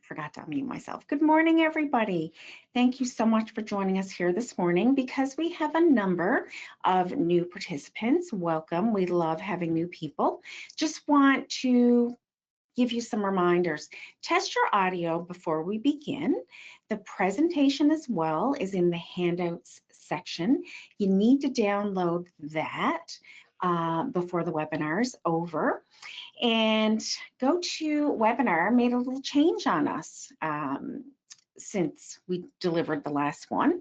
forgot to unmute myself. Good morning, everybody. Thank you so much for joining us here this morning because we have a number of new participants. Welcome. We love having new people. Just want to give you some reminders. Test your audio before we begin. The presentation as well is in the handouts section. You need to download that before the webinar is over. And go to webinar, made a little change on us since we delivered the last one.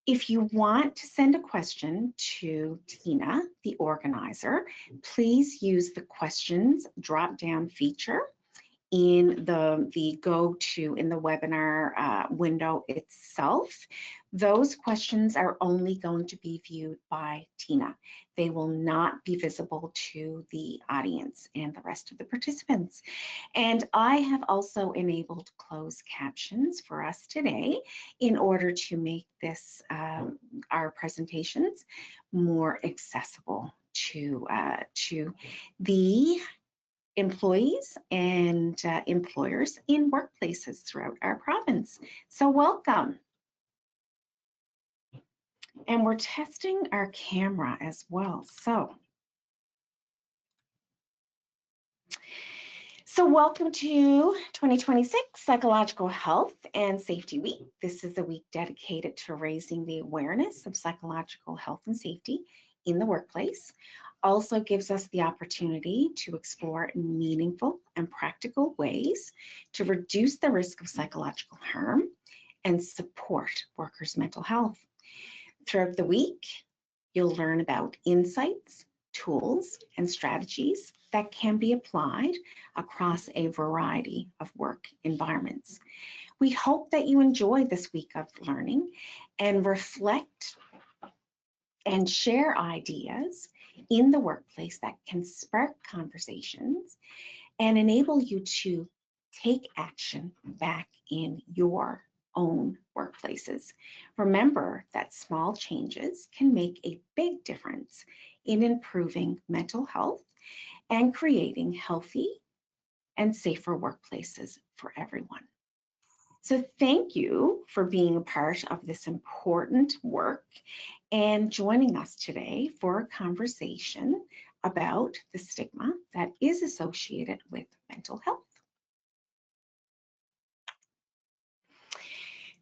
If you want to send a question to Tina, the organizer, please use the questions drop-down feature in the go-to in the webinar window itself. Those questions are only going to be viewed by Tina. They will not be visible to the audience and the rest of the participants. And I have also enabled closed captions for us today in order to make this our presentations more accessible to the employees and employers in workplaces throughout our province. So welcome. And we're testing our camera as well. So welcome to 2026 Psychological Health and Safety Week. This is a week dedicated to raising the awareness of psychological health and safety in the workplace. Also gives us the opportunity to explore meaningful and practical ways to reduce the risk of psychological harm and support workers' mental health. Throughout the week, you'll learn about insights, tools, and strategies that can be applied across a variety of work environments. We hope that you enjoy this week of learning and reflect and share ideas in the workplace that can spark conversations and enable you to take action back in your own workplaces. Remember that small changes can make a big difference in improving mental health and creating healthy and safer workplaces for everyone. So thank you for being a part of this important work and joining us today for a conversation about the stigma that is associated with mental health.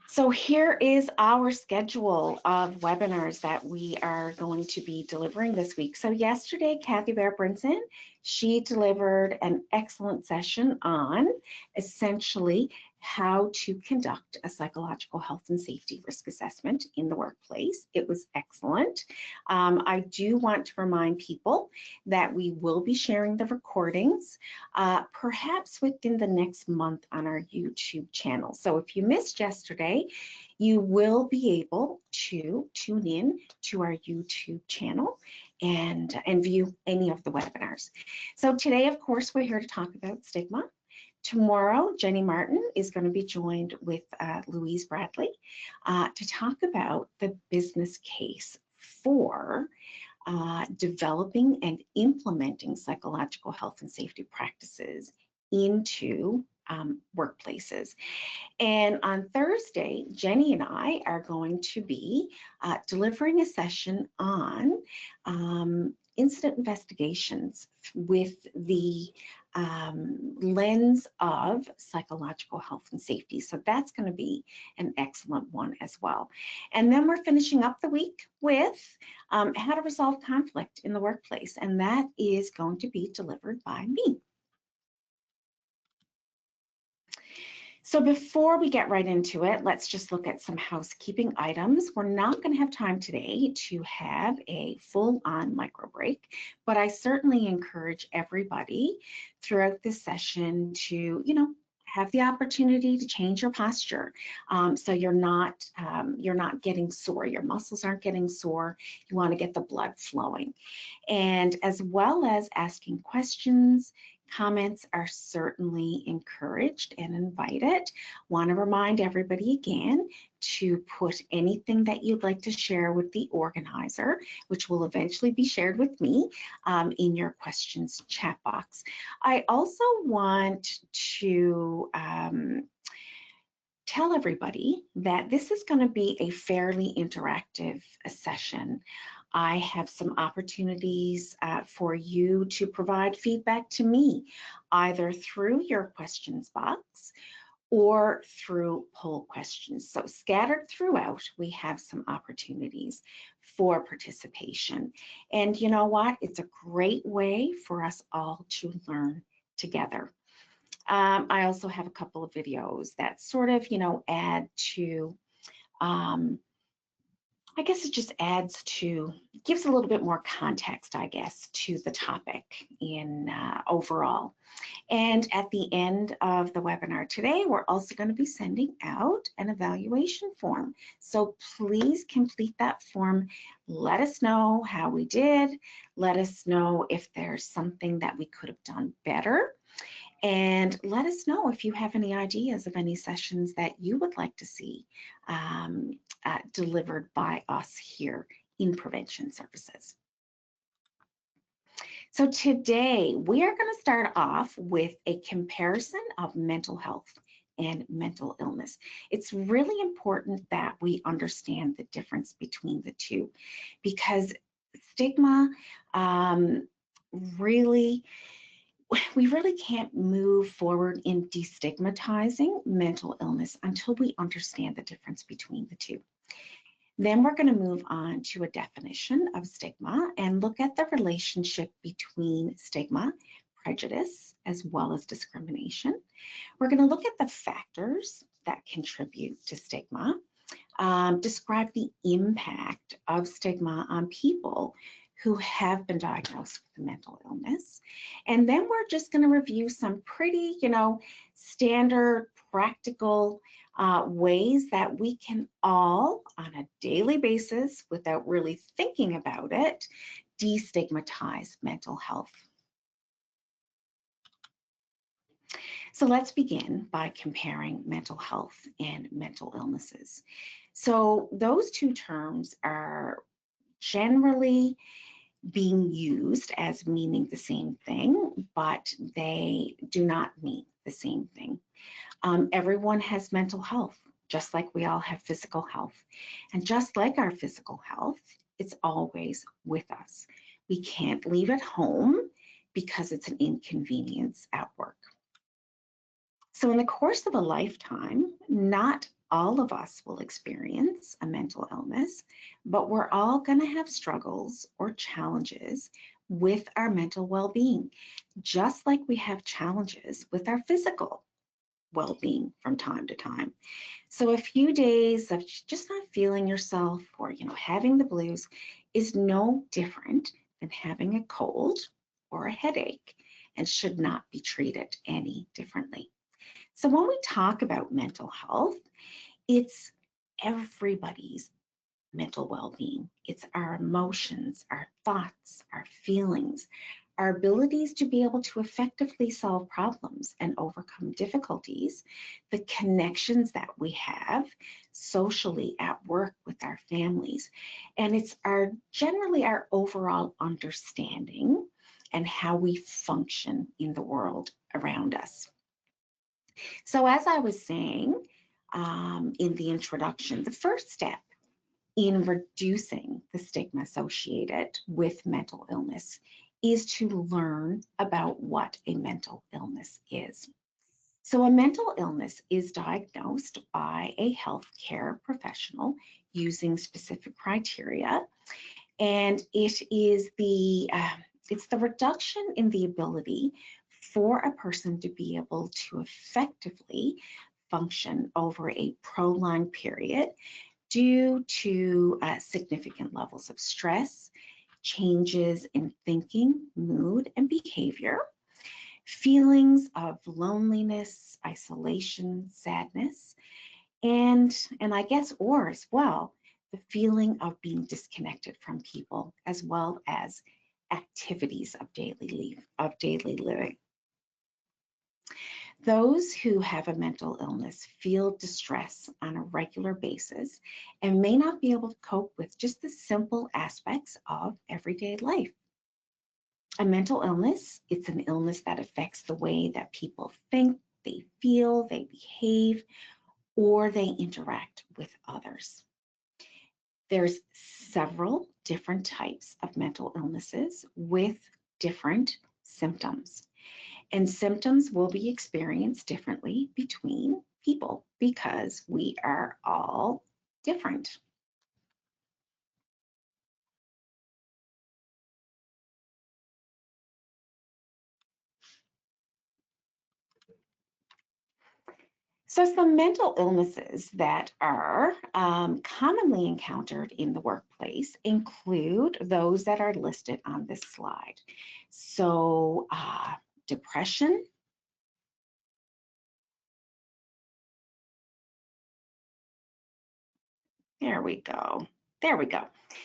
So here is our schedule of webinars that we are going to be delivering this week. So yesterday, Kathy Bear-Brinson, she delivered an excellent session on essentially how to conduct a psychological health and safety risk assessment in the workplace. It was excellent. I do want to remind people that we will be sharing the recordings perhaps within the next month on our YouTube channel. So if you missed yesterday, you will be able to tune in to our YouTube channel and view any of the webinars. So today, of course, we're here to talk about stigma. Tomorrow, Jenny Martin is going to be joined with Louise Bradley to talk about the business case for developing and implementing psychological health and safety practices into workplaces. And on Thursday, Jenny and I are going to be delivering a session on incident investigations with the lens of psychological health and safety. So that's going to be an excellent one as well. And then we're finishing up the week with how to resolve conflict in the workplace. And that is going to be delivered by me. So before we get right into it, let's just look at some housekeeping items. We're not going to have time today to have a full-on micro break, but I certainly encourage everybody throughout this session to, have the opportunity to change your posture, so you're not getting sore. Your muscles aren't getting sore. You want to get the blood flowing, and as well as asking questions, Comments are certainly encouraged and invited. Want to remind everybody again to put anything that you'd like to share with the organizer, which will eventually be shared with me, in your questions chat box. I also want to tell everybody that this is going to be a fairly interactive session. I have some opportunities for you to provide feedback to me, either through your questions box or through poll questions. So scattered throughout, we have some opportunities for participation. And you know what? It's a great way for us all to learn together. I also have a couple of videos that sort of, add to, I guess it just adds to, gives a little bit more context, I guess, to the topic in overall. And at the end of the webinar today, we're also going to be sending out an evaluation form. So please complete that form. Let us know how we did. Let us know if there's something that we could have done better. And let us know if you have any ideas of any sessions that you would like to see delivered by us here in Prevention Services. So today we are going to start off with a comparison of mental health and mental illness. It's really important that we understand the difference between the two, because stigma we really can't move forward in destigmatizing mental illness until we understand the difference between the two. Then we're going to move on to a definition of stigma and look at the relationship between stigma, prejudice, as well as discrimination. We're going to look at the factors that contribute to stigma, describe the impact of stigma on people who have been diagnosed with a mental illness. And then we're just going to review some pretty, standard practical ways that we can all, on a daily basis, without really thinking about it, destigmatize mental health. So let's begin by comparing mental health and mental illnesses. So those two terms are generally being used as meaning the same thing, but they do not mean the same thing. Everyone has mental health, just like we all have physical health. And just like our physical health, it's always with us. We can't leave it home because it's an inconvenience at work. So in the course of a lifetime, not all of us will experience a mental illness, but we're all going to have struggles or challenges with our mental well-being, just like we have challenges with our physical well-being from time to time. So a few days of just not feeling yourself or having the blues is no different than having a cold or a headache, and should not be treated any differently. So when we talk about mental health, it's everybody's mental well-being. It's our emotions, our thoughts, our feelings, our abilities to be able to effectively solve problems and overcome difficulties, the connections that we have socially at work with our families. And it's generally our overall understanding and how we function in the world around us. So as I was saying in the introduction, the first step in reducing the stigma associated with mental illness is to learn about what a mental illness is. So a mental illness is diagnosed by a healthcare professional using specific criteria, and it is it's the reduction in the ability for a person to be able to effectively function over a prolonged period due to significant levels of stress, changes in thinking, mood, and behavior, feelings of loneliness, isolation, sadness, and I guess, or as well, the feeling of being disconnected from people, as well as activities of daily living. Those who have a mental illness feel distress on a regular basis and may not be able to cope with just the simple aspects of everyday life. A mental illness, it's an illness that affects the way that people think, they feel, they behave, or they interact with others. There's several different types of mental illnesses with different symptoms. And symptoms will be experienced differently between people because we are all different. So some mental illnesses that are commonly encountered in the workplace include those that are listed on this slide. So depression, there we go. There we go.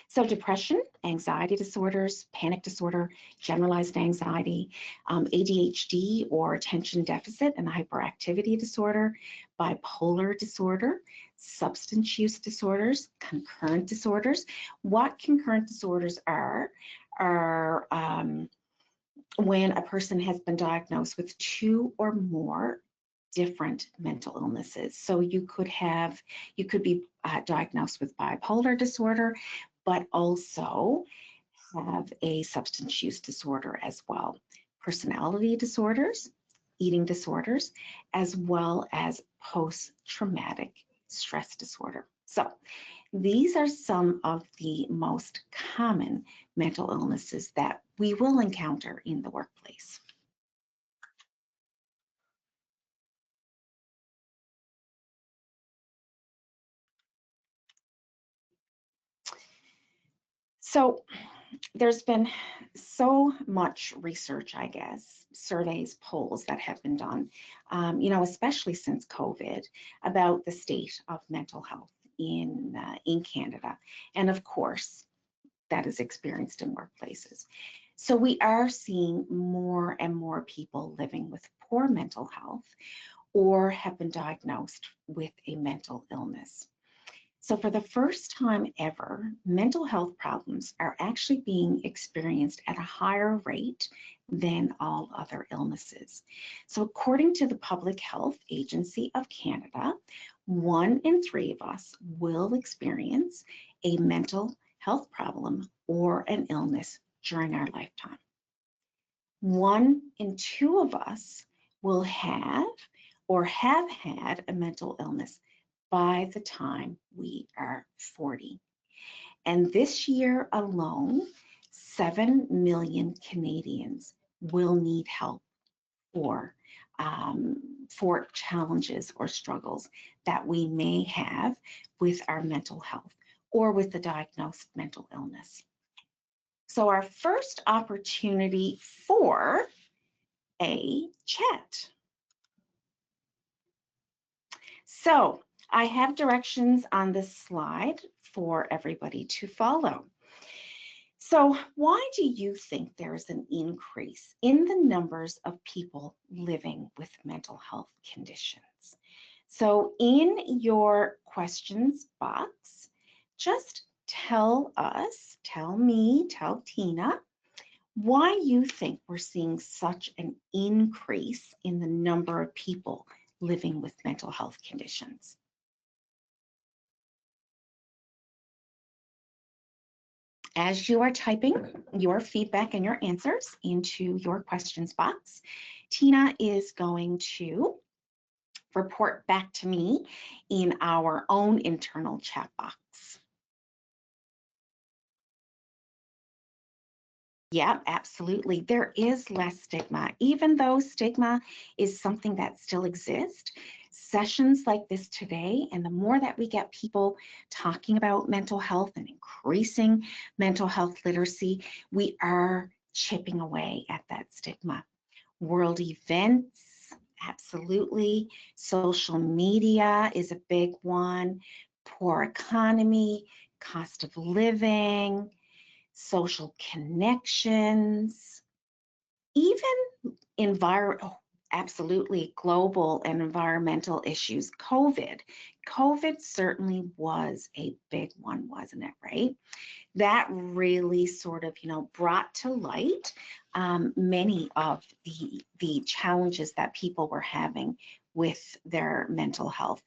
So depression, anxiety disorders, panic disorder, generalized anxiety, ADHD or attention deficit and hyperactivity disorder, bipolar disorder, substance use disorders, concurrent disorders. What concurrent disorders are when a person has been diagnosed with two or more different mental illnesses. So you could be diagnosed with bipolar disorder, but also have a substance use disorder as well. Personality disorders, eating disorders, as well as post-traumatic stress disorder. So these are some of the most common mental illnesses that we will encounter in the workplace. So there's been so much research, I guess, surveys, polls that have been done, especially since COVID, about the state of mental health in Canada, and of course, that is experienced in workplaces. So we are seeing more and more people living with poor mental health or have been diagnosed with a mental illness. So for the first time ever, mental health problems are actually being experienced at a higher rate than all other illnesses. So according to the Public Health Agency of Canada, 1 in 3 of us will experience a mental health problem or an illness during our lifetime. 1 in 2 of us will have or have had a mental illness by the time we are 40. And this year alone, 7 million Canadians will need help for, for challenges or struggles that we may have with our mental health or with the diagnosed mental illness. So our first opportunity for a chat. So I have directions on this slide for everybody to follow. So why do you think there is an increase in the numbers of people living with mental health conditions? So in your questions box, just tell us, tell me, tell Tina, why you think we're seeing such an increase in the number of people living with mental health conditions. As you are typing your feedback and your answers into your questions box, Tina is going to report back to me in our own internal chat box. Yeah, absolutely. There is less stigma, even though stigma is something that still exists. Sessions like this today, and the more that we get people talking about mental health and increasing mental health literacy, we are chipping away at that stigma. World events, absolutely. Social media is a big one. Poor economy, cost of living, social connections, even Absolutely. Global and environmental issues. COVID certainly was a big one, wasn't it, right? That really sort of, brought to light many of the challenges that people were having with their mental health.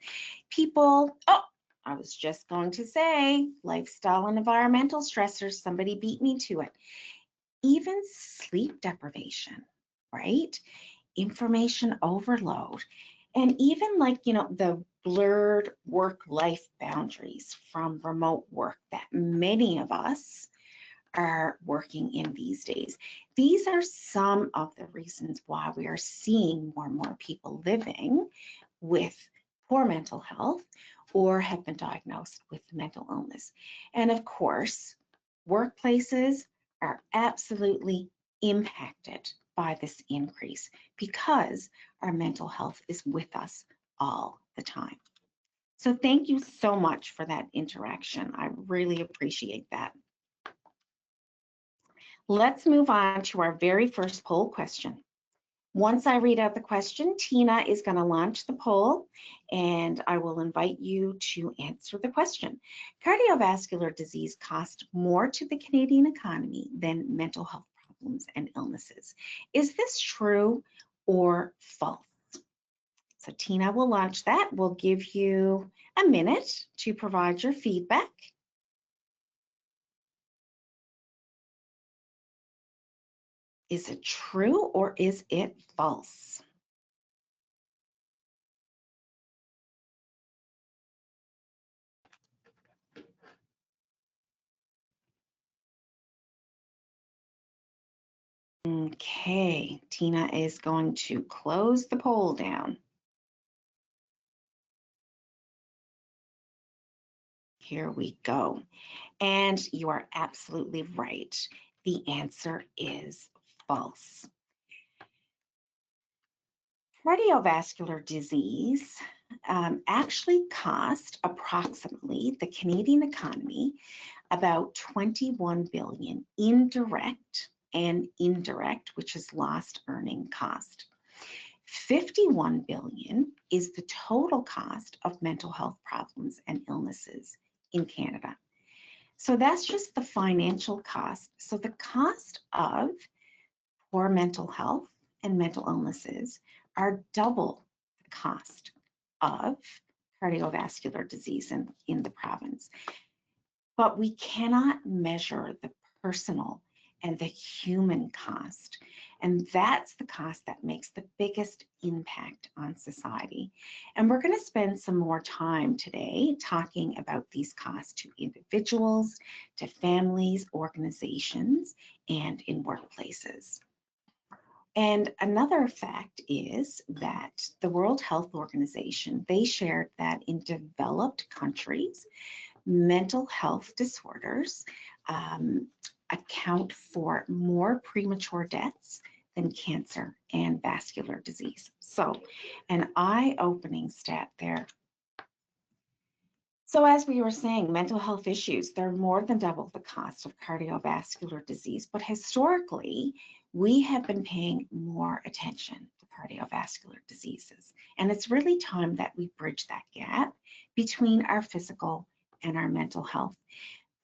I was just going to say lifestyle and environmental stressors, somebody beat me to it. Even sleep deprivation, right? Information overload, and even the blurred work-life boundaries from remote work that many of us are working in these days. These are some of the reasons why we are seeing more and more people living with poor mental health or have been diagnosed with mental illness. And of course, workplaces are absolutely impacted by this increase because our mental health is with us all the time. So thank you so much for that interaction. I really appreciate that. Let's move on to our very first poll question. Once I read out the question, Tina is going to launch the poll, and I will invite you to answer the question. Cardiovascular disease costs more to the Canadian economy than mental health problems and illnesses. Is this true or false? So Tina will launch that. We'll give you a minute to provide your feedback. Is it true or is it false? Okay, Tina is going to close the poll down. Here we go. And you are absolutely right. The answer is false. Cardiovascular disease actually cost approximately the Canadian economy about 21 billion in direct and indirect, which is lost earning cost. 51 billion is the total cost of mental health problems and illnesses in Canada. So that's just the financial cost. So the cost of poor mental health and mental illnesses are double the cost of cardiovascular disease in the province. But we cannot measure the personal and the human cost. And that's the cost that makes the biggest impact on society. And we're going to spend some more time today talking about these costs to individuals, to families, organizations, and in workplaces. And another fact is that the World Health Organization, they shared that in developed countries, mental health disorders account for more premature deaths than cancer and vascular disease. So an eye-opening stat there. So as we were saying, mental health issues, they're more than double the cost of cardiovascular disease, but historically, we have been paying more attention to cardiovascular diseases. And it's really time that we bridge that gap between our physical and our mental health.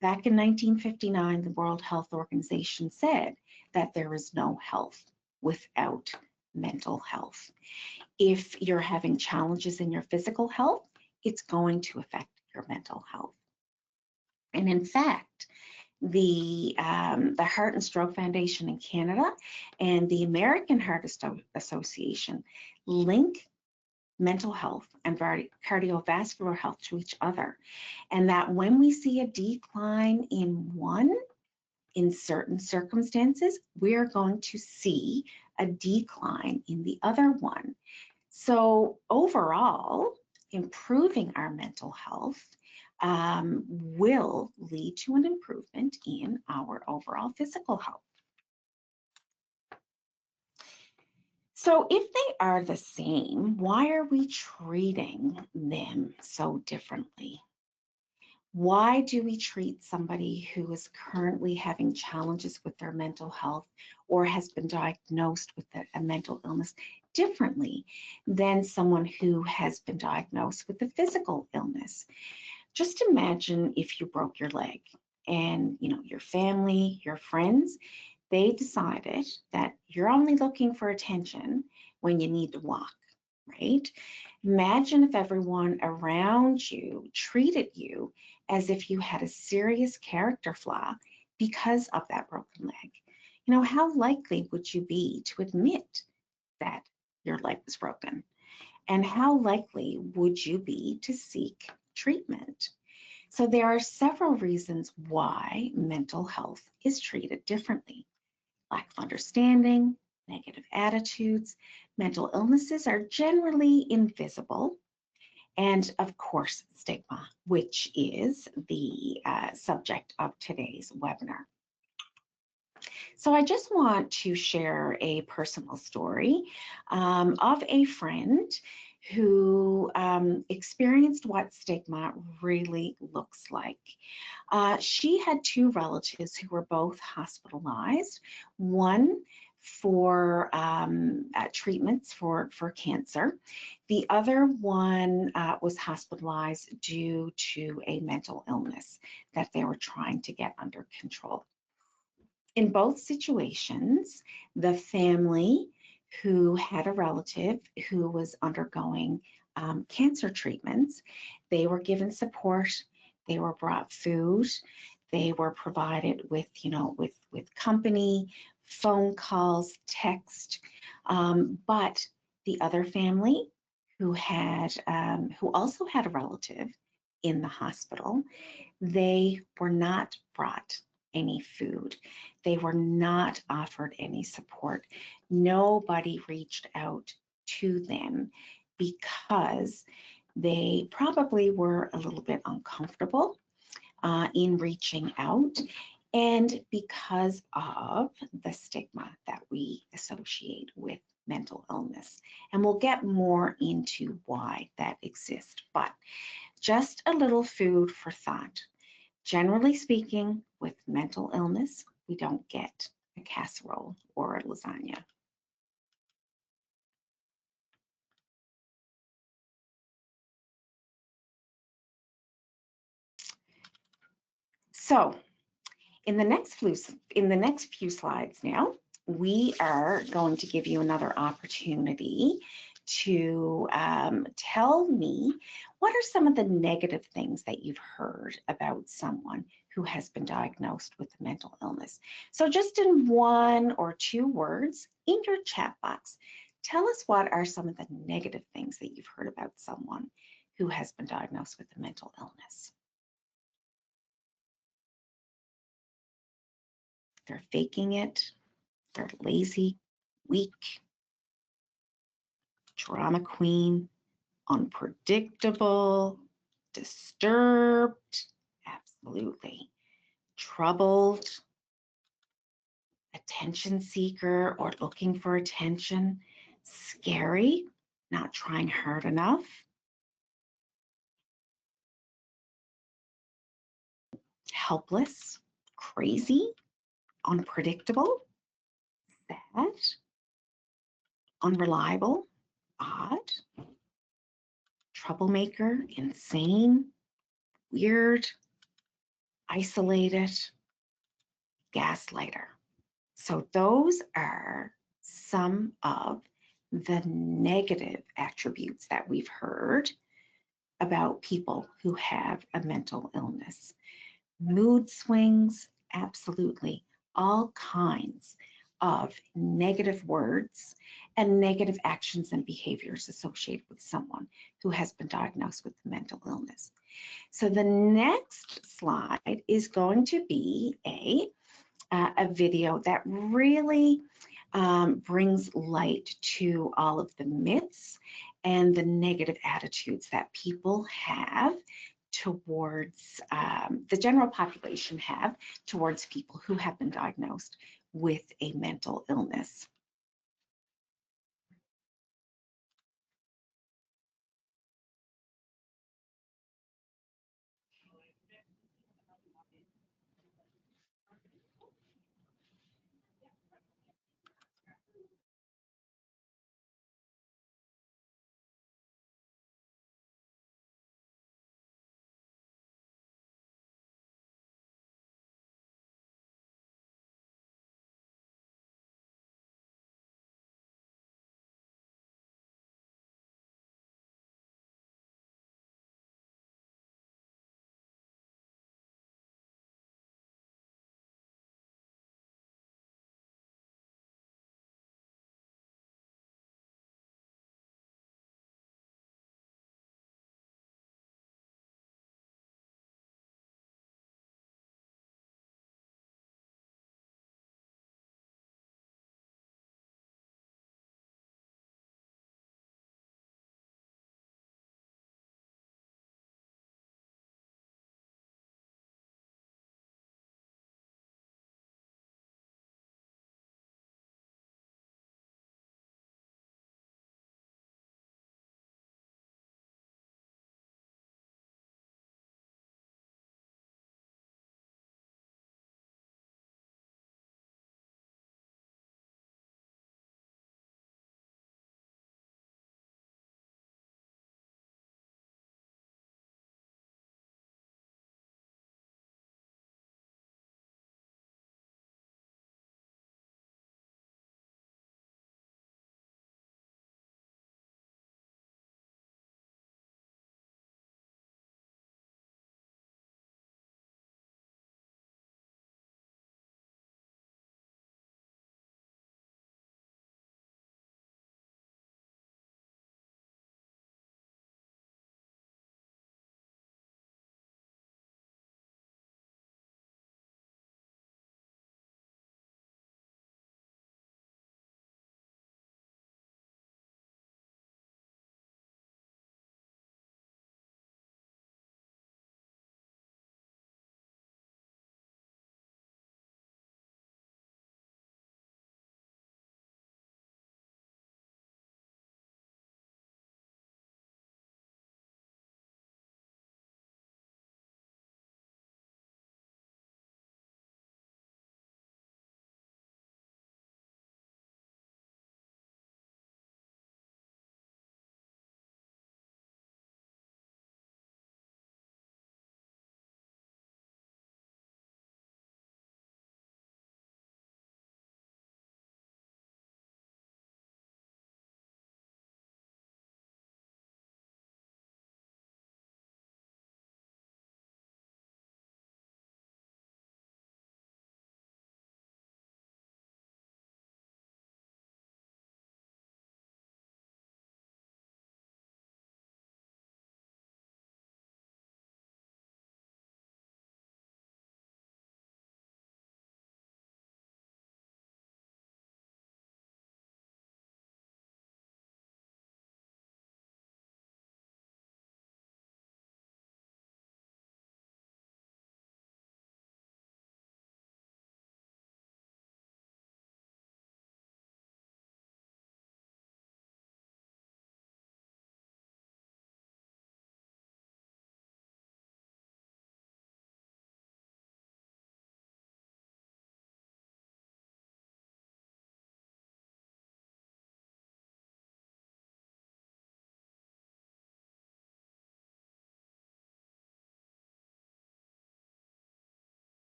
Back in 1959, the World Health Organization said that there is no health without mental health. If you're having challenges in your physical health, it's going to affect your mental health. And in fact, the Heart and Stroke Foundation in Canada and the American Heart Association link mental health and cardiovascular health to each other. And that when we see a decline in one, in certain circumstances, we're going to see a decline in the other one. So overall, improving our mental health will lead to an improvement in our overall physical health. So if they are the same, why are we treating them so differently? Why do we treat somebody who is currently having challenges with their mental health or has been diagnosed with a mental illness differently than someone who has been diagnosed with a physical illness? Just imagine if you broke your leg and your family, your friends, they decided that you're only looking for attention when you need to walk, right? Imagine if everyone around you treated you as if you had a serious character flaw because of that broken leg. How likely would you be to admit that your leg was broken? And how likely would you be to seek treatment? So there are several reasons why mental health is treated differently. Lack of understanding, negative attitudes, mental illnesses are generally invisible, and of course, stigma, which is the subject of today's webinar. So I just want to share a personal story of a friend who experienced what stigma really looks like. She had two relatives who were both hospitalized, one for treatments for cancer. The other one was hospitalized due to a mental illness that they were trying to get under control. In both situations, the family who had a relative who was undergoing cancer treatments, they were given support, they were brought food, they were provided with, with company, phone calls, text. But the other family who also had a relative in the hospital, they were not brought any food. They were not offered any support. Nobody reached out to them because they probably were a little bit uncomfortable in reaching out, and because of the stigma that we associate with mental illness. And we'll get more into why that exists, but just a little food for thought. Generally speaking, with mental illness, we don't get a casserole or a lasagna. So in the next few slides now, we are going to give you another opportunity to tell me what are some of the negative things that you've heard about someone who has been diagnosed with a mental illness. So just in one or two words in your chat box, tell us what are some of the negative things that you've heard about someone who has been diagnosed with a mental illness. They're faking it, they're lazy, weak, drama queen, unpredictable, disturbed, absolutely, troubled, attention seeker or looking for attention, scary, not trying hard enough, helpless, crazy, unpredictable, sad, unreliable, odd, troublemaker, insane, weird, isolated, gaslighter. So those are some of the negative attributes that we've heard about people who have a mental illness. Mood swings, absolutely, all kinds of negative words and negative actions and behaviors associated with someone who has been diagnosed with a mental illness. So the next slide is going to be a video that really brings light to all of the myths and the negative attitudes that people have towards the general population have towards people who have been diagnosed with a mental illness.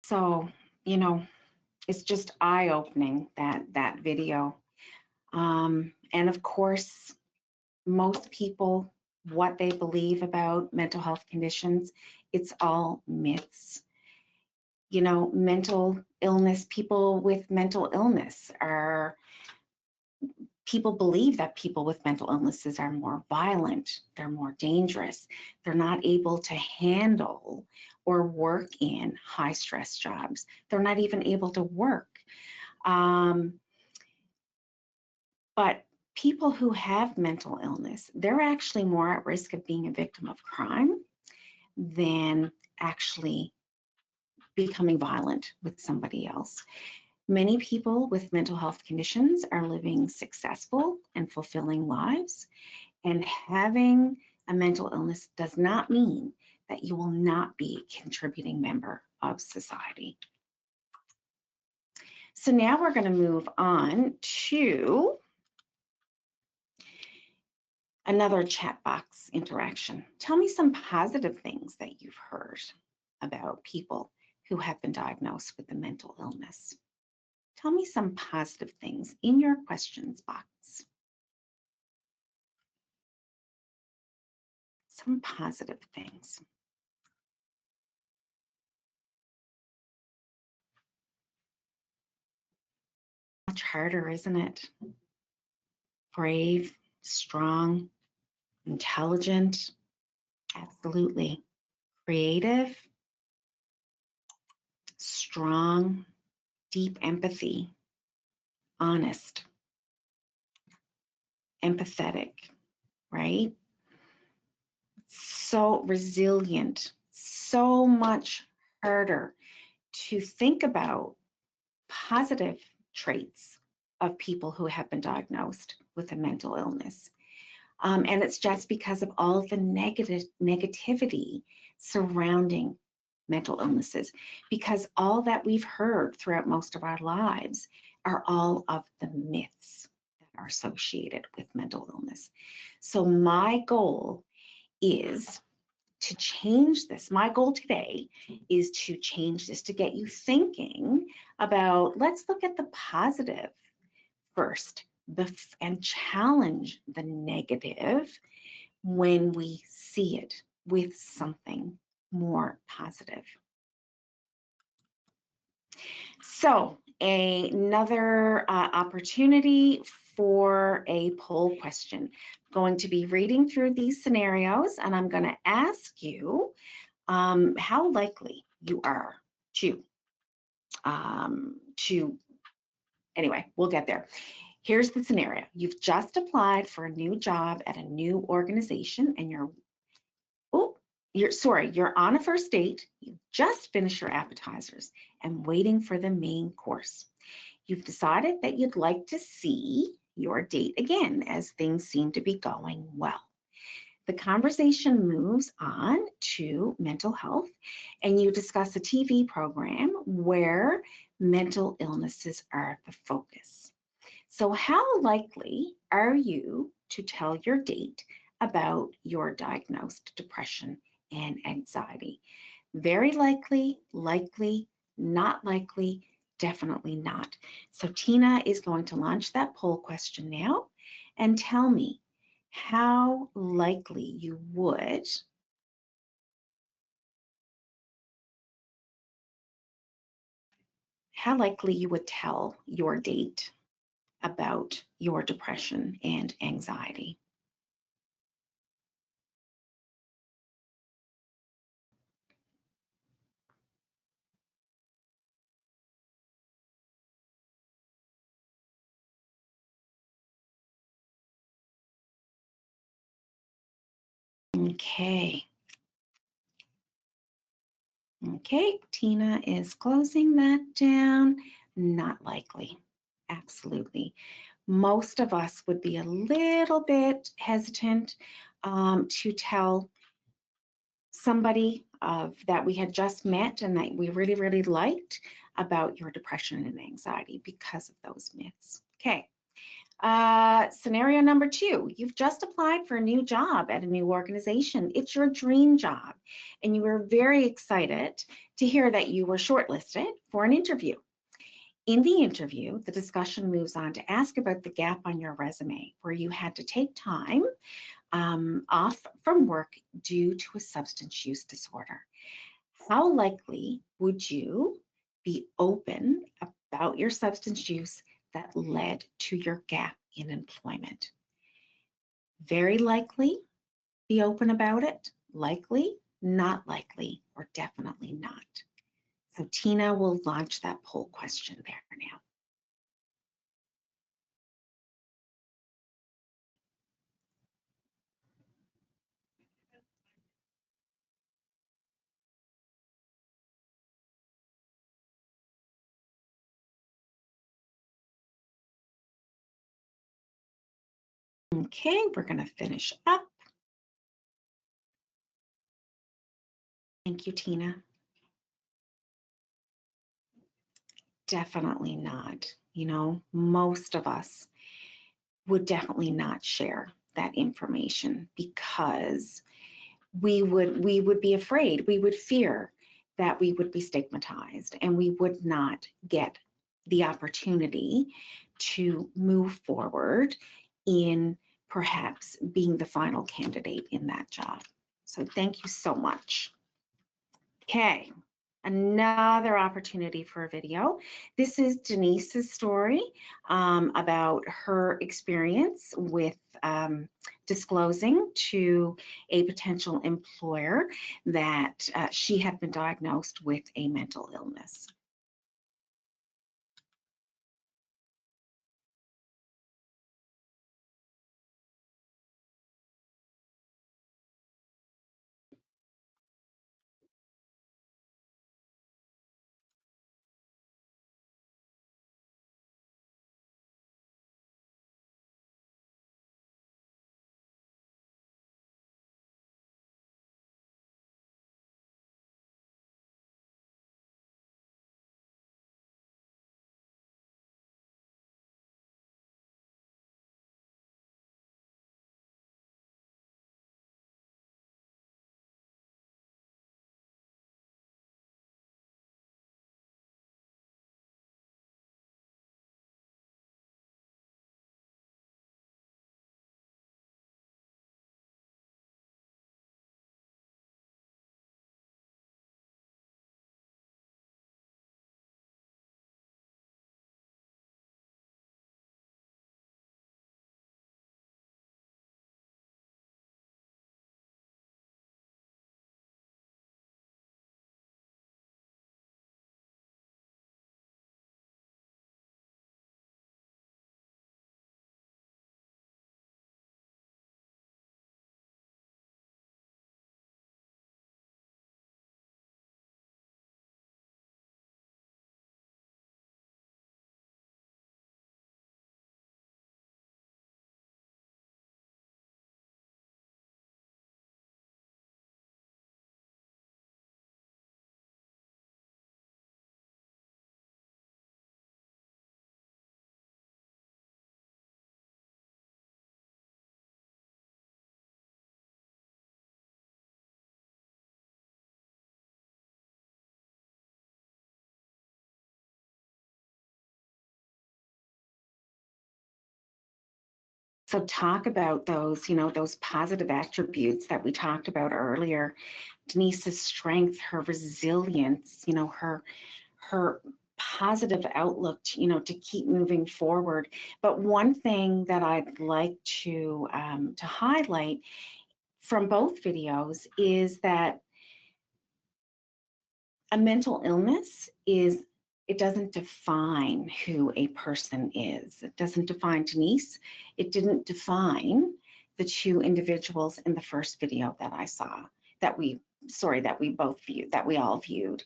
So, you know, it's just eye-opening, that video. And of course, most people, what they believe about mental health conditions, it's all myths. You know, mental illness, people with mental illness are, people believe that people with mental illnesses are more violent, they're more dangerous, they're not able to handle or work in high stress jobs. They're not even able to work. Um, but people who have mental illness, they're actually more at risk of being a victim of crime than actually becoming violent with somebody else. Many people with mental health conditions are living successful and fulfilling lives, and having a mental illness does not mean that you will not be a contributing member of society. So now we're going to move on to another chat box interaction. Tell me some positive things that you've heard about people who have been diagnosed with a mental illness. Tell me some positive things in your questions box. Some positive things. Much harder, isn't it? Brave, strong, intelligent, absolutely. Creative, strong, deep empathy, honest, empathetic, right? So resilient, so much harder to think about positive traits of people who have been diagnosed with a mental illness. And it's just because of all of the negativity surrounding mental illnesses, because all that we've heard throughout most of our lives are all of the myths that are associated with mental illness. So my goal is to change this. My goal today is to change this, to get you thinking about, let's look at the positive first, and challenge the negative when we see it with something more positive. So another opportunity for a poll question. I'm going to be reading through these scenarios, and I'm going to ask you how likely you are to, anyway, we'll get there. Here's the scenario. You've just applied for a new job at a new organization, and you're on a first date. You just finished your appetizers and waiting for the main course. You've decided that you'd like to see your date again, as things seem to be going well. The conversation moves on to mental health, and you discuss a TV program where mental illnesses are the focus. So how likely are you to tell your date about your diagnosed depression and anxiety? Very likely, likely, not likely, definitely not. So Tina is going to launch that poll question now, and tell me how likely you would tell your date about your depression and anxiety. Okay. Okay, Tina is closing that down. Not likely. Absolutely. Most of us would be a little bit hesitant to tell somebody that we had just met and that we really, really liked about your depression and anxiety because of those myths. Okay, Scenario number 2, you've just applied for a new job at a new organization. It's your dream job, and you were very excited to hear that you were shortlisted for an interview. In the interview, the discussion moves on to ask about the gap on your resume where you had to take time off from work due to a substance use disorder. How likely would you be open about your substance use that led to your gap in employment? Very likely, be open about it. Likely, not likely, or definitely not. So Tina will launch that poll question there now. Okay, we're going to finish up. Thank you, Tina. Definitely not. You know, most of us would definitely not share that information because we would be afraid, we would fear that we would be stigmatized and we would not get the opportunity to move forward in perhaps being the final candidate in that job. So thank you so much. Okay, another opportunity for a video. This is Denise's story about her experience with disclosing to a potential employer that she had been diagnosed with a mental illness. So talk about those, you know, those positive attributes that we talked about earlier. Denise's strength, her resilience, you know, her positive outlook, you know, to keep moving forward. But one thing that I'd like to highlight from both videos is that a mental illness is, it doesn't define who a person is. It doesn't define Denise. It didn't define the two individuals in the first video that I saw, that we both viewed, that we all viewed.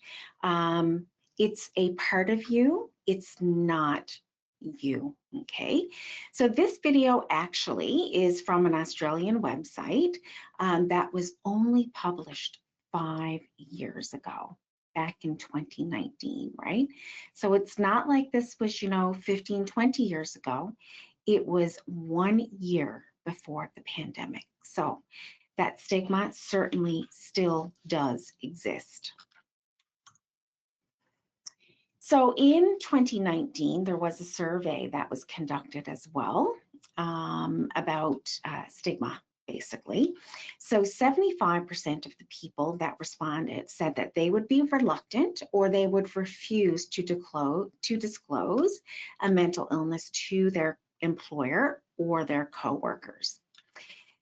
It's a part of you. It's not you, okay? So this video actually is from an Australian website that was only published 5 years ago, back in 2019, right? So it's not like this was, you know, 15, 20 years ago. it was 1 year before the pandemic. So that stigma certainly still does exist. So in 2019, there was a survey that was conducted as well about stigma, basically. So 75% of the people that responded said that they would be reluctant or they would refuse to disclose a mental illness to their employer or their coworkers.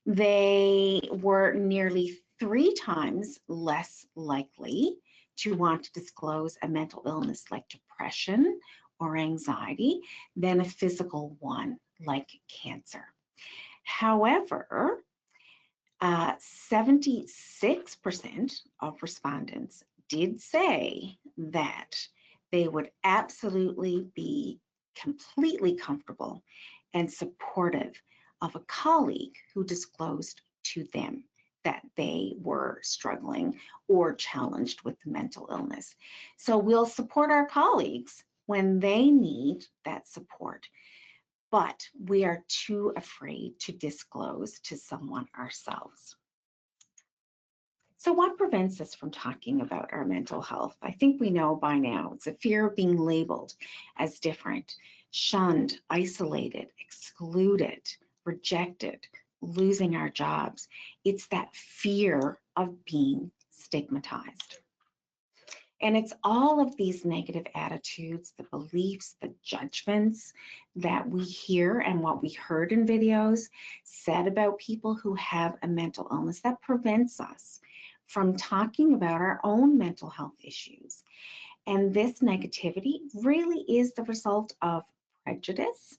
They were nearly 3 times less likely to want to disclose a mental illness like depression or anxiety than a physical one like cancer. However, 76% of respondents did say that they would absolutely be completely comfortable and supportive of a colleague who disclosed to them that they were struggling or challenged with mental illness. So we'll support our colleagues when they need that support, but we are too afraid to disclose to someone ourselves. So what prevents us from talking about our mental health? I think we know by now. It's a fear of being labeled as different, shunned, isolated, excluded, rejected, losing our jobs. It's that fear of being stigmatized. And it's all of these negative attitudes, the beliefs, the judgments that we hear and what we heard in videos said about people who have a mental illness that prevents us from talking about our own mental health issues. And this negativity really is the result of prejudice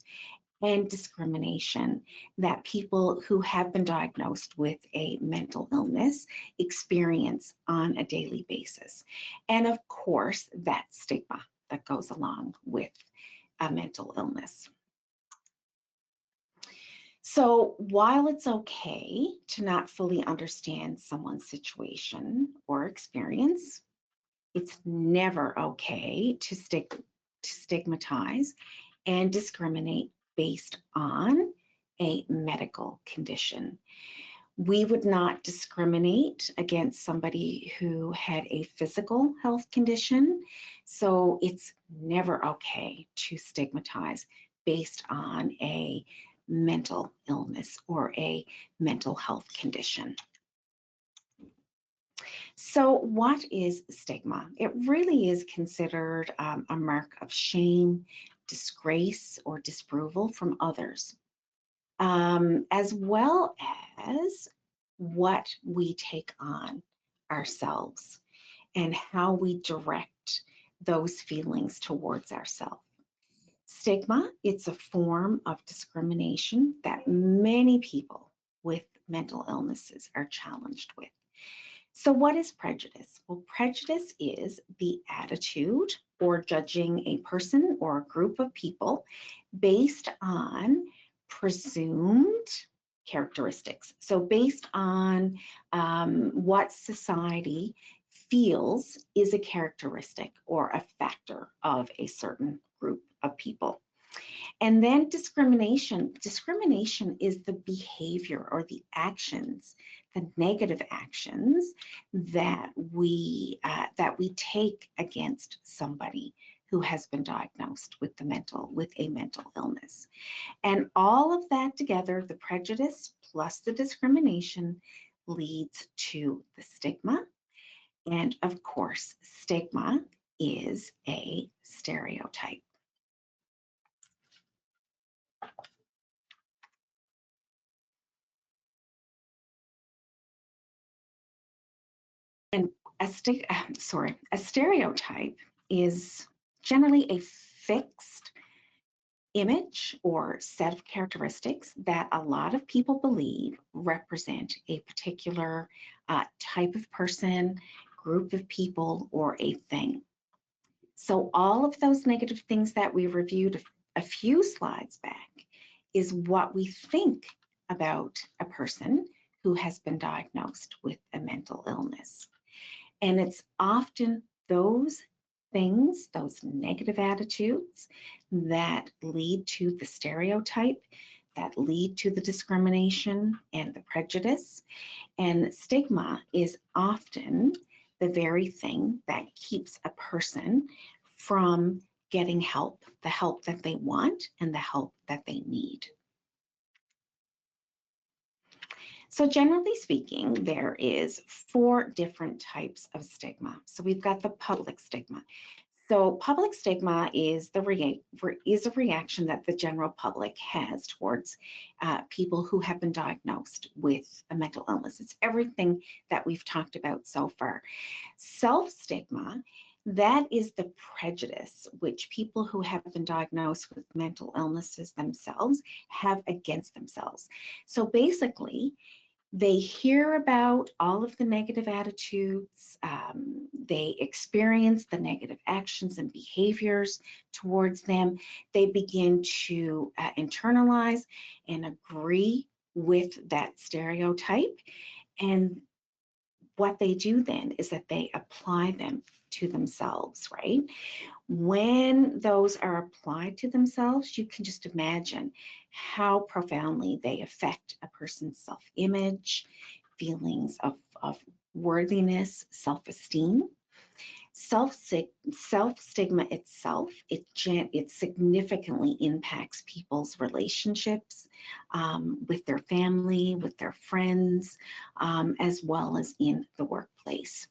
and discrimination that people who have been diagnosed with a mental illness experience on a daily basis. And of course, that stigma that goes along with a mental illness. So while it's okay to not fully understand someone's situation or experience, it's never okay to stigmatize and discriminate based on a medical condition. We would not discriminate against somebody who had a physical health condition, so it's never okay to stigmatize based on a mental illness or a mental health condition. So what is stigma? It really is considered a mark of shame, disgrace, or disapproval from others, as well as what we take on ourselves and how we direct those feelings towards ourselves. Stigma, it's a form of discrimination that many people with mental illnesses are challenged with. So what is prejudice? Well, prejudice is the attitude or judging a person or a group of people based on presumed characteristics. So based on what society feels is a characteristic or a factor of a certain group of people. And then discrimination. Discrimination is the behavior or the actions, the negative actions that we take against somebody who has been diagnosed with a mental illness. And all of that together, the prejudice plus the discrimination, leads to the stigma. And of course, stigma is a stereotype. And a stereotype is generally a fixed image or set of characteristics that a lot of people believe represent a particular type of person, group of people, or a thing. So all of those negative things that we reviewed a few slides back is what we think about a person who has been diagnosed with a mental illness. And it's often those things, those negative attitudes, that lead to the stereotype, that lead to the discrimination and the prejudice. And stigma is often the very thing that keeps a person from getting help, the help that they want and the help that they need. So generally speaking, there is 4 different types of stigma. So we've got the public stigma. So public stigma is a reaction that the general public has towards people who have been diagnosed with a mental illness. It's everything that we've talked about so far. Self-stigma, that is the prejudice which people who have been diagnosed with mental illnesses themselves have against themselves. So basically, they hear about all of the negative attitudes, they experience the negative actions and behaviors towards them. They begin to internalize and agree with that stereotype. And what they do then is that they apply them to themselves, right? When those are applied to themselves, you can just imagine how profoundly they affect a person's self-image, feelings of worthiness, self-esteem. Self-stigma itself, it significantly impacts people's relationships with their family, with their friends, as well as in the workplace.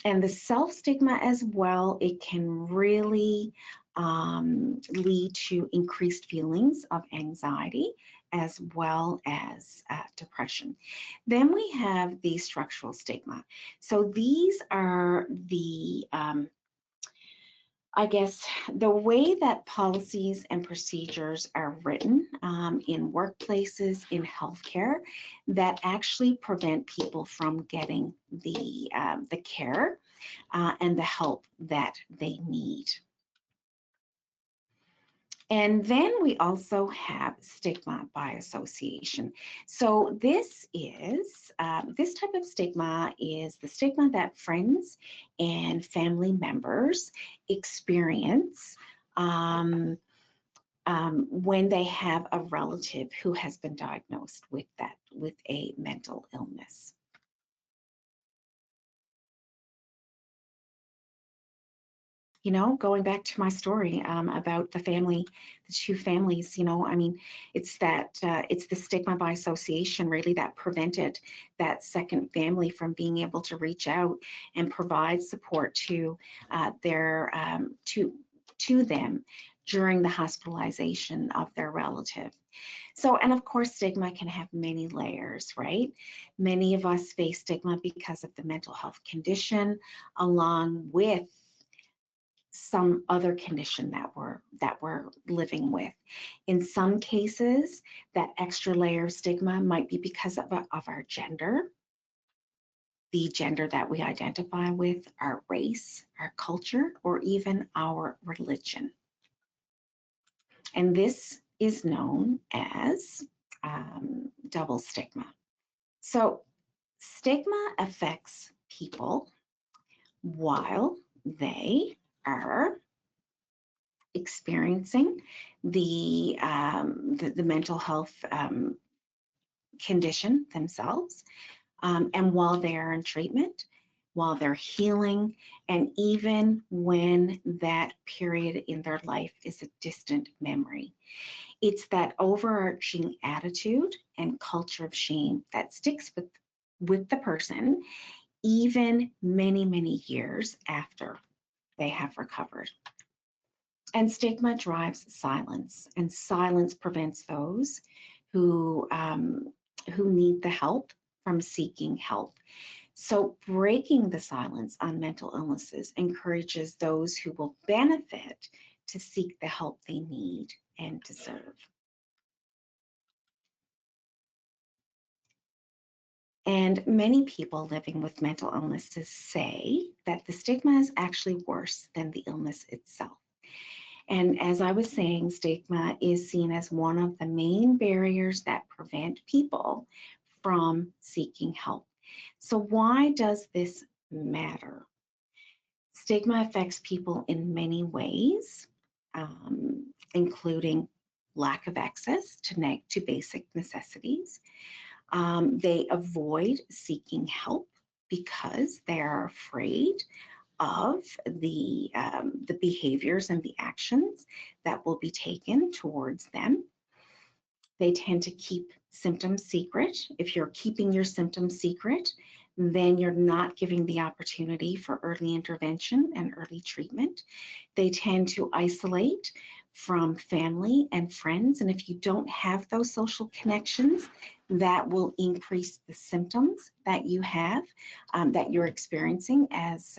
And the self-stigma as well, it can really lead to increased feelings of anxiety as well as depression. Then we have the structural stigma. So these are the I guess the way that policies and procedures are written in workplaces, in healthcare, that actually prevent people from getting the care and the help that they need. And then we also have stigma by association. So this type of stigma is the stigma that friends and family members experience when they have a relative who has been diagnosed with a mental illness. You know, going back to my story about the two families, you know, I mean, it's the stigma by association really that prevented that second family from being able to reach out and provide support to to them during the hospitalization of their relative. So, and of course, stigma can have many layers, right? Many of us face stigma because of the mental health condition, along with some other condition that we're living with. In some cases, that extra layer of stigma might be because of our gender, the gender that we identify with, our race, our culture, or even our religion. And this is known as double stigma. So stigma affects people while they are experiencing the mental health condition themselves, and while they are in treatment, while they're healing, and even when that period in their life is a distant memory. It's that overarching attitude and culture of shame that sticks with the person even many, many years after they have recovered. And stigma drives silence, and silence prevents those who need the help from seeking help. So breaking the silence on mental illnesses encourages those who will benefit to seek the help they need and deserve. And many people living with mental illnesses say that the stigma is actually worse than the illness itself. And as I was saying, stigma is seen as one of the main barriers that prevent people from seeking help. So why does this matter? Stigma affects people in many ways. including lack of access to basic necessities. They avoid seeking help because they are afraid of the behaviors and the actions that will be taken towards them. They tend to keep symptoms secret. If you're keeping your symptoms secret, then you're not giving the opportunity for early intervention and early treatment. They tend to isolate from family and friends. And if you don't have those social connections, that will increase the symptoms that you have, that you're experiencing as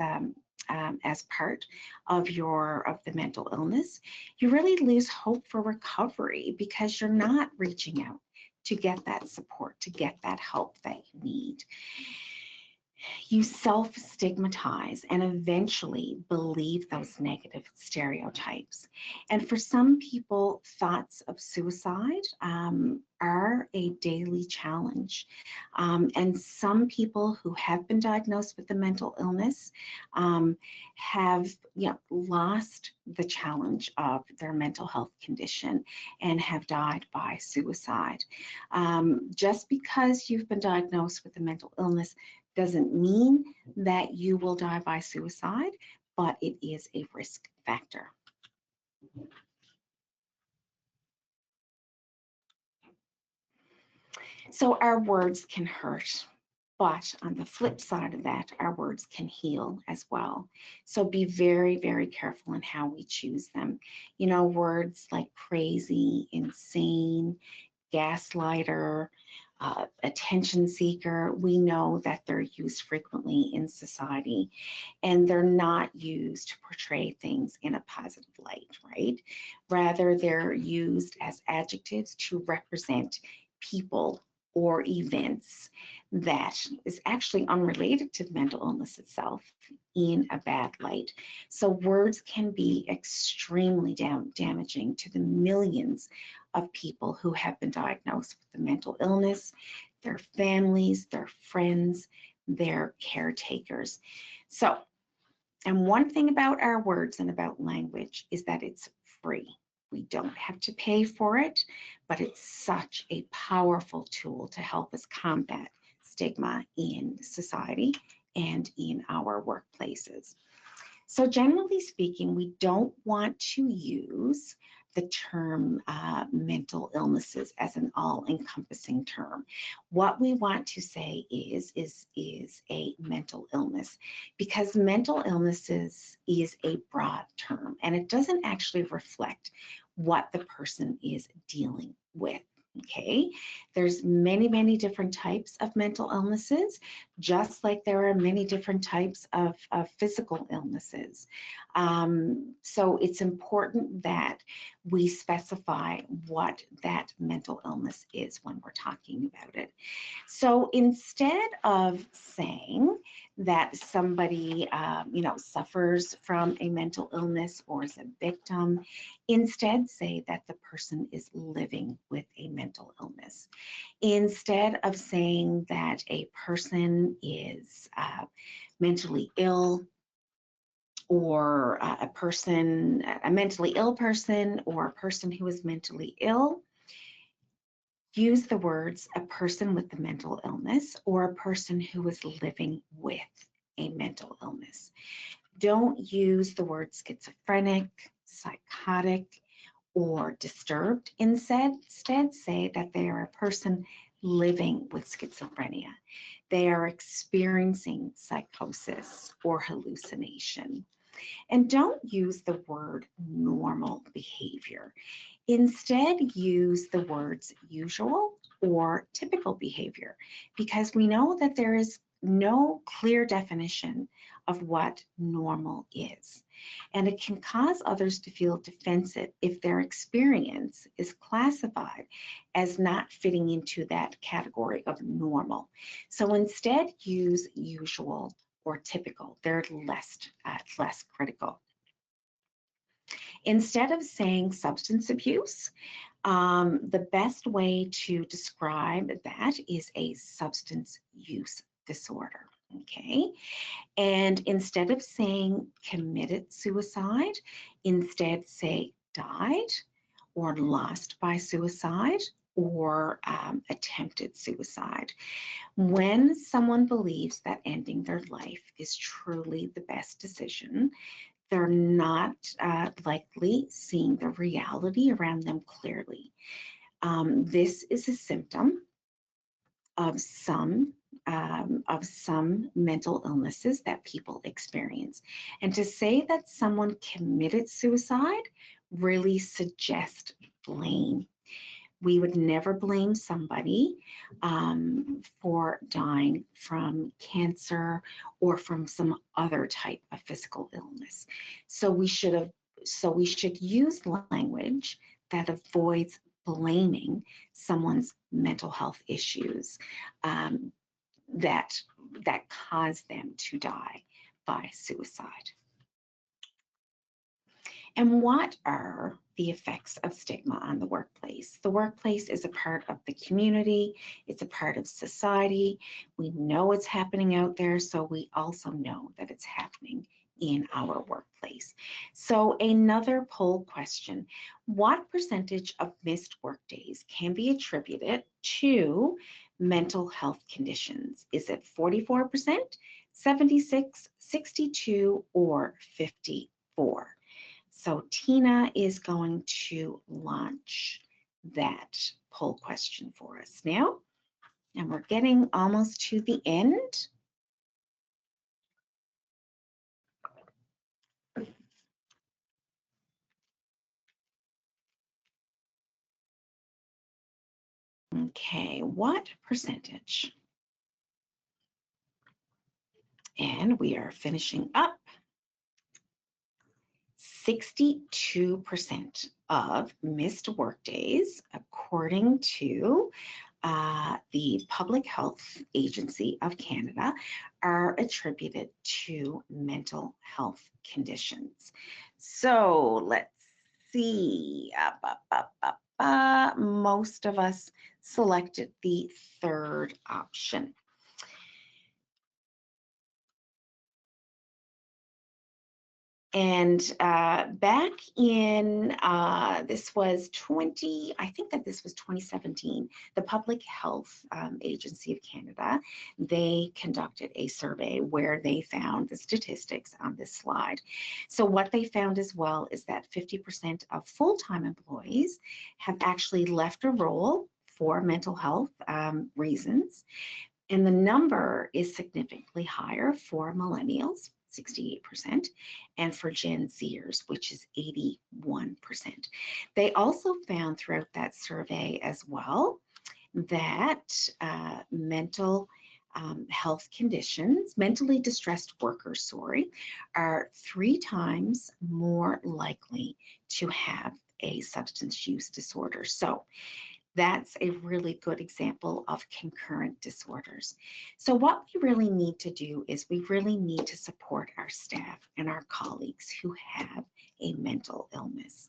part of the mental illness. You really lose hope for recovery because you're not reaching out to get that support, to get that help that you need. You self-stigmatize and eventually believe those negative stereotypes. And for some people, thoughts of suicide are a daily challenge. And some people who have been diagnosed with a mental illness have lost the challenge of their mental health condition and have died by suicide. Just because you've been diagnosed with a mental illness doesn't mean that you will die by suicide, but it is a risk factor. So our words can hurt, but on the flip side of that, our words can heal as well. So be very, very careful in how we choose them. You know, words like crazy, insane, gaslighter, attention seeker, we know that they're used frequently in society, and they're not used to portray things in a positive light, right? Rather, they're used as adjectives to represent people or events that is actually unrelated to the mental illness itself in a bad light. So words can be extremely damaging to the millions of people who have been diagnosed with the mental illness, their families, their friends, their caretakers. So, and one thing about our words and about language is that it's free. We don't have to pay for it, but it's such a powerful tool to help us combat stigma in society and in our workplaces. So generally speaking, we don't want to use the term mental illnesses as an all-encompassing term. What we want to say is a mental illness, because mental illnesses is a broad term and it doesn't actually reflect what the person is dealing with. Okay, there's many, many different types of mental illnesses, just like there are many different types of physical illnesses. So it's important that we specify what that mental illness is when we're talking about it. So instead of saying that somebody, suffers from a mental illness or is a victim, instead say that the person is living with a mental illness. Instead of saying that a person is mentally ill, or a mentally ill person, or a person who is mentally ill, use the words a person with a mental illness or a person who is living with a mental illness. Don't use the word schizophrenic, psychotic, or disturbed. Instead, say that they are a person living with schizophrenia. They are experiencing psychosis or hallucination. And don't use the word normal behavior. Instead, use the words usual or typical behavior, because we know that there is no clear definition of what normal is. And it can cause others to feel defensive if their experience is classified as not fitting into that category of normal. So instead, use usual or typical. They're less critical. Instead of saying substance abuse, the best way to describe that is a substance use disorder. Okay, and instead of saying committed suicide, instead say died or lost by suicide or attempted suicide. When someone believes that ending their life is truly the best decision, they're not likely seeing the reality around them clearly. This is a symptom of some mental illnesses that people experience. And to say that someone committed suicide really suggests blame. We would never blame somebody for dying from cancer or from some other type of physical illness. So we should use language that avoids blaming someone's mental health issues that cause them to die by suicide. And what are the effects of stigma on the workplace? The workplace is a part of the community, it's a part of society. We know it's happening out there, so we also know that it's happening in our workplace. So another poll question: what percentage of missed workdays can be attributed to mental health conditions? Is it 44%, 76, 62, or 54? So Tina is going to launch that poll question for us now. And we're getting almost to the end. Okay, what percentage? And we are finishing up. 62% of missed workdays, according to the Public Health Agency of Canada, are attributed to mental health conditions. So let's see. Most of us selected the third option. And back in, this was I think that this was 2017, the Public Health Agency of Canada, they conducted a survey where they found the statistics on this slide. So what they found as well is that 50% of full-time employees have actually left a role for mental health reasons. And the number is significantly higher for millennials, 68%, and for Gen Zers, which is 81%. They also found throughout that survey as well that mental health conditions, mentally distressed workers, are 3 times more likely to have a substance use disorder. So that's a really good example of concurrent disorders. So what we really need to do is we really need to support our staff and our colleagues who have a mental illness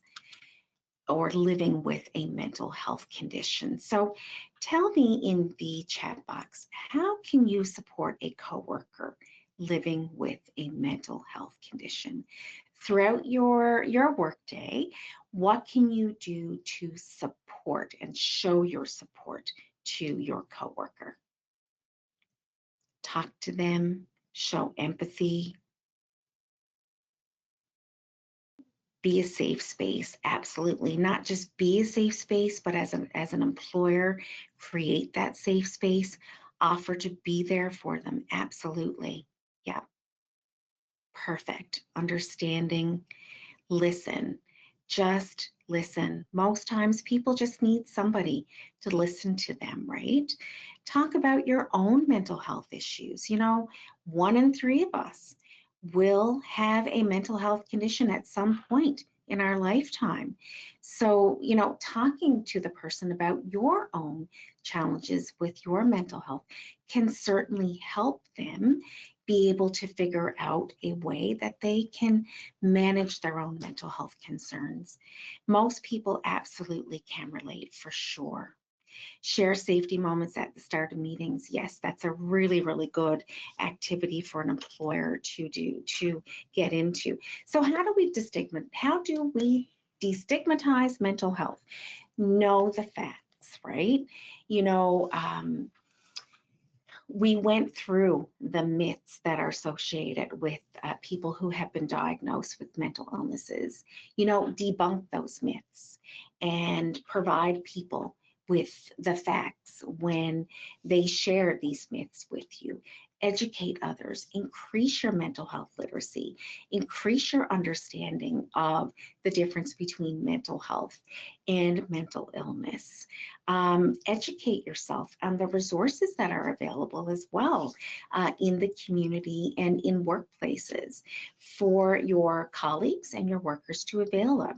or living with a mental health condition. So tell me in the chat box, how can you support a coworker living with a mental health condition? Throughout your workday, what can you do to support and show your support to your coworker? Talk to them, show empathy, be a safe space. Absolutely. Not just be a safe space, but as an employer, create that safe space, offer to be there for them. Absolutely. Yeah. Perfect. Understanding. Listen, just listen. Most times people just need somebody to listen to them, right? Talk about your own mental health issues. 1 in 3 of us will have a mental health condition at some point in our lifetime. So, talking to the person about your own challenges with your mental health can certainly help them be able to figure out a way that they can manage their own mental health concerns. Most people absolutely can relate, for sure. Share safety moments at the start of meetings. Yes, that's a really, really good activity for an employer to do, to get into. So how do we destigmatize mental health. Know the facts, right? You know, we went through the myths that are associated with people who have been diagnosed with mental illnesses. You know, debunk those myths and provide people with the facts when they share these myths with you. Educate others, increase your mental health literacy, increase your understanding of the difference between mental health and mental illness. Educate yourself on the resources that are available as well in the community and in workplaces for your colleagues and your workers to avail of.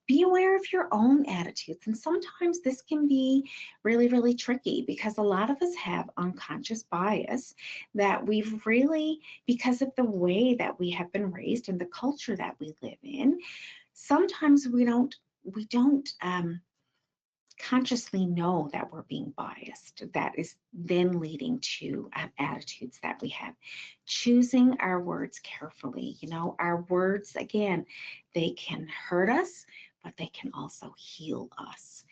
Be aware of your own attitudes, and sometimes this can be really, really tricky because a lot of us have unconscious bias that we've really, because of the way that we have been raised and the culture that we live in, sometimes we don't consciously know that we're being biased. That is then leading to attitudes that we have. Choosing our words carefully. You know, our words, again, they can hurt us, but they can also heal us.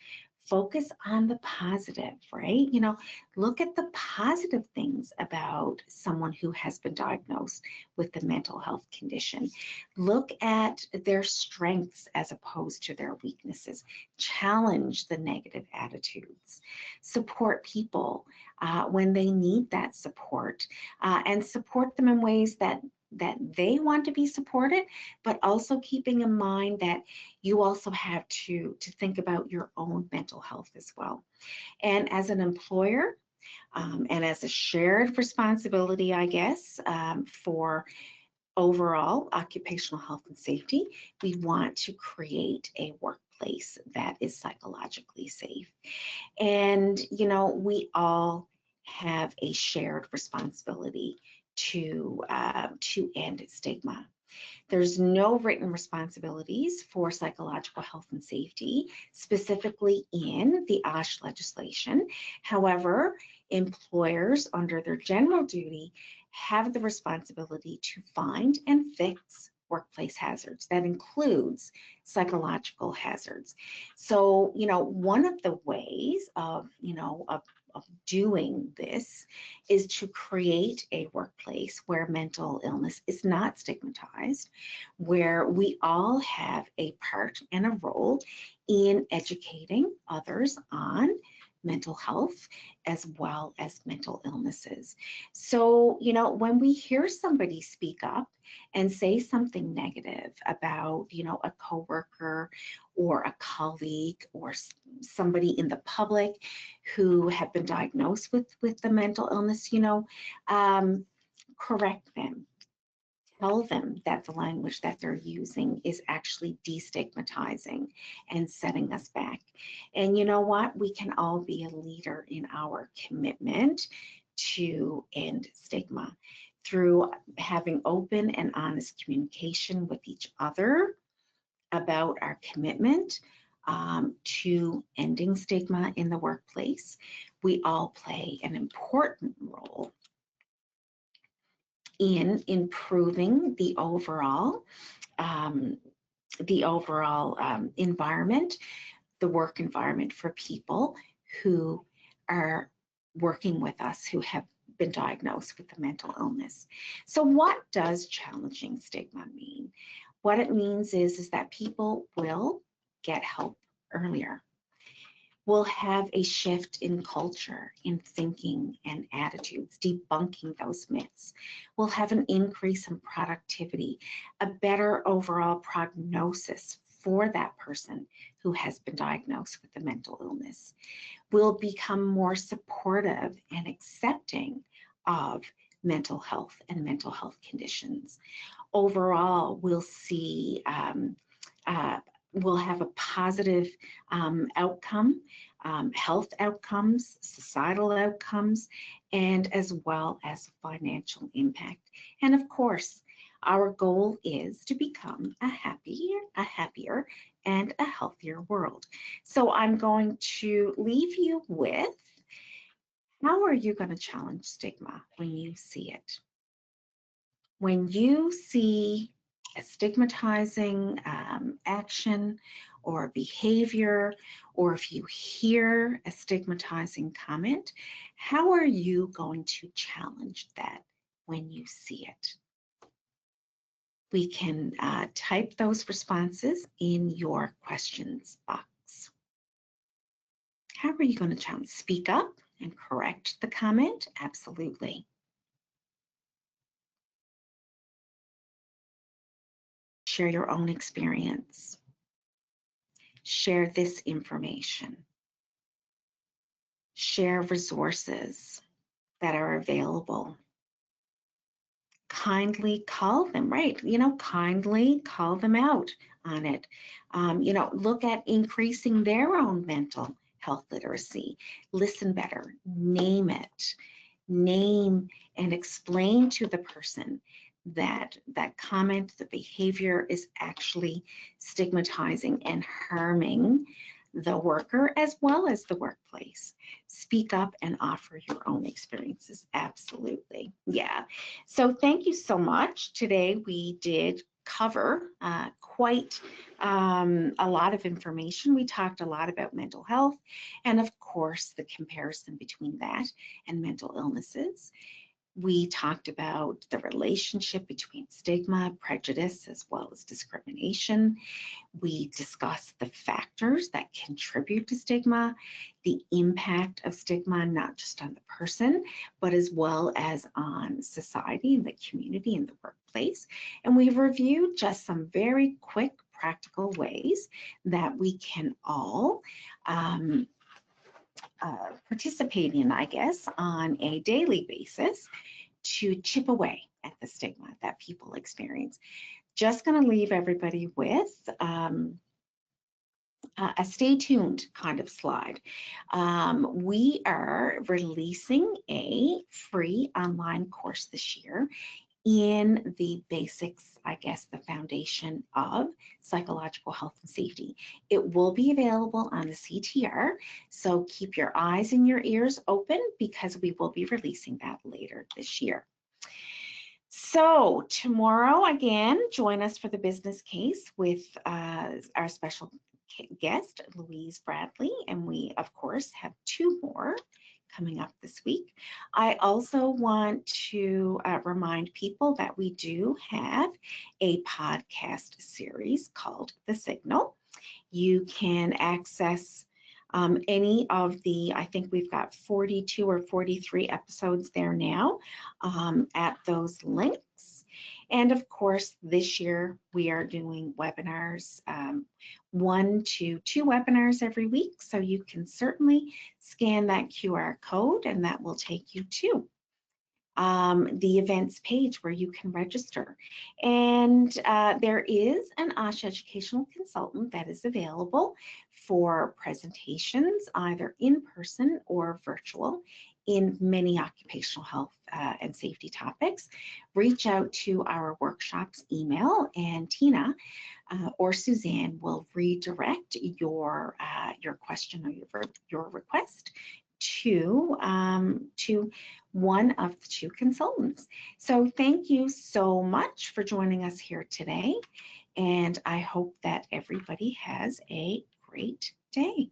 Focus on the positive, right? You know, look at the positive things about someone who has been diagnosed with the mental health condition. Look at their strengths as opposed to their weaknesses. Challenge the negative attitudes. Support people when they need that support, and support them in ways that they want to be supported, but also keeping in mind that you also have to think about your own mental health as well. And as an employer, and as a shared responsibility, I guess, for overall occupational health and safety, we want to create a workplace that is psychologically safe. And, you know, we all have a shared responsibility to end stigma. There's no written responsibilities for psychological health and safety, specifically in the OSH legislation. However, employers, under their general duty, have the responsibility to find and fix workplace hazards. That includes psychological hazards. So, you know, one of the ways of doing this is to create a workplace where mental illness is not stigmatized, where we all have a part and a role in educating others on mental health as well as mental illnesses. So, you know, when we hear somebody speak up and say something negative about, you know, a coworker or a colleague or somebody in the public who have been diagnosed with the mental illness, you know, correct them. Tell them that the language that they're using is actually destigmatizing and setting us back. And you know what? We can all be a leader in our commitment to end stigma through having open and honest communication with each other about our commitment to ending stigma in the workplace. We all play an important role in improving the overall environment, the work environment for people who are working with us who have been diagnosed with a mental illness. So what does challenging stigma mean? What it means is that people will get help earlier. We'll have a shift in culture, in thinking and attitudes, debunking those myths. We'll have an increase in productivity, a better overall prognosis for that person who has been diagnosed with a mental illness. We'll become more supportive and accepting of mental health and mental health conditions. Overall, we'll see we'll have a positive outcome, health outcomes, societal outcomes, and as well as financial impact. And of course, our goal is to become a happier and a healthier world. So I'm going to leave you with, how are you going to challenge stigma when you see it? When you see a stigmatizing action or a behavior, or if you hear a stigmatizing comment, how are you going to challenge that when you see it? We can type those responses in your questions box. How are you going to challenge? Speak up and correct the comment? Absolutely. Share your own experience. Share this information. Share resources that are available. Kindly call them, right? Kindly call them out on it. Look at increasing their own mental health literacy. Listen better, name it. Name and explain to the person that that comment, the behavior is actually stigmatizing and harming the worker as well as the workplace. Speak up and offer your own experiences. Absolutely. Yeah. So thank you so much. Today we did cover quite a lot of information. We talked a lot about mental health and, of course, the comparison between that and mental illnesses. We talked about the relationship between stigma, prejudice, as well as discrimination. We discussed the factors that contribute to stigma, the impact of stigma, not just on the person, but as well as on society and the community and the workplace. And we've reviewed just some very quick, practical ways that we can all participate in, I guess, on a daily basis to chip away at the stigma that people experience. Just going to leave everybody with a stay tuned kind of slide. We are releasing a free online course this year in the basics, I guess, the foundation of psychological health and safety. It will be available on the CTR, so keep your eyes and your ears open because we will be releasing that later this year. So tomorrow, again, join us for the business case with our special guest, Louise Bradley, and we, of course, have 2 more coming up this week. I also want to remind people that we do have a podcast series called The Signal. You can access any of the, I think we've got 42 or 43 episodes there now at those links. And of course, this year we are doing webinars, 1 to 2 webinars every week. So you can certainly scan that QR code and that will take you to the events page where you can register. And there is an ASHA educational consultant that is available for presentations, either in person or virtual, in many occupational health and safety topics. Reach out to our workshops email, and Tina or Suzanne will redirect your question or your request to one of the 2 consultants. So thank you so much for joining us here today, and I hope that everybody has a great day.